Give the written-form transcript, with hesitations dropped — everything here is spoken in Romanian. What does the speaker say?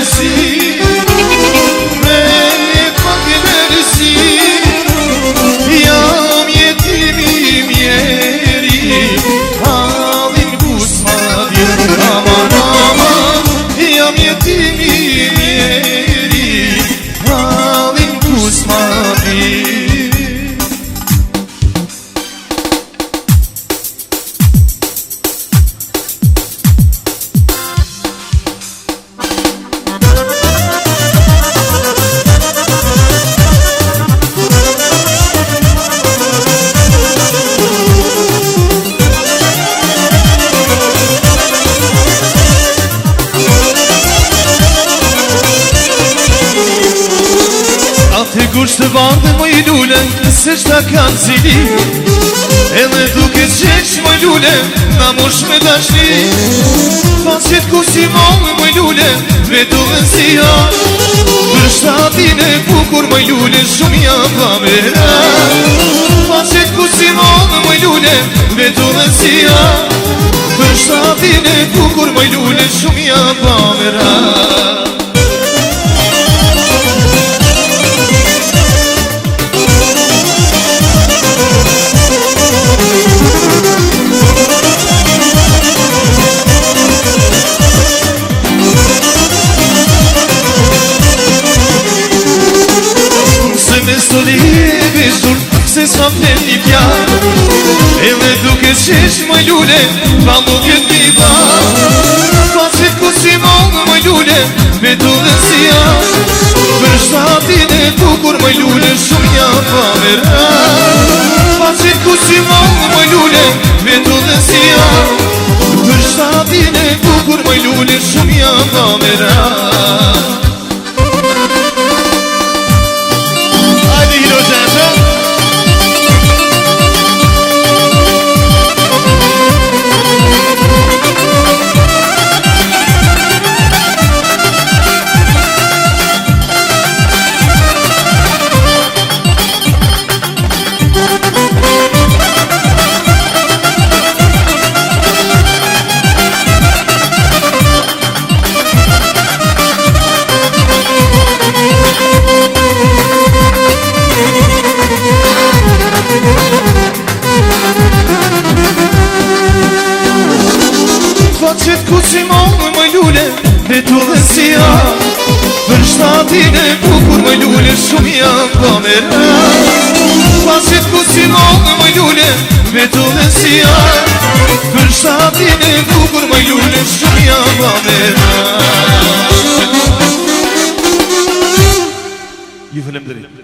mërsi me pak mërsi jam jetimi mjeri halin kusma vjen aman aman jam jetimi mjeri halin kusma vjen Kusht të bandë më i lule, se shta kanë zili edhe duke qesh më lule, na mosh me dashni Pasit ku si mollë më lule, vetu dhe zia Për shtatin e bukur më lule, shumë ja pamera Pasit ku si mollë më lule, vetu dhe zia Për shtatin e bukur më lule, shumë ja pamera Se s'ma flet një pjarë edhe duke qesh më lule pa mu kjet një barë Pasit ku si mollë më lule vetu dhe zia Për shtatin e bukur më lule shumë ja pamera Pasit ku si mollë më lule vetu dhe zia Për shtatin e bukur më lule shumë ja pamera Pasit ku si mollë më lule, vetu dhe zia Për shtatin e bukur më lule, shumë ja pamera Pasit ku si mollë më lule, vetu dhe zia Për shtatin e bukur më lule, shumë ja pamera Ju falemderit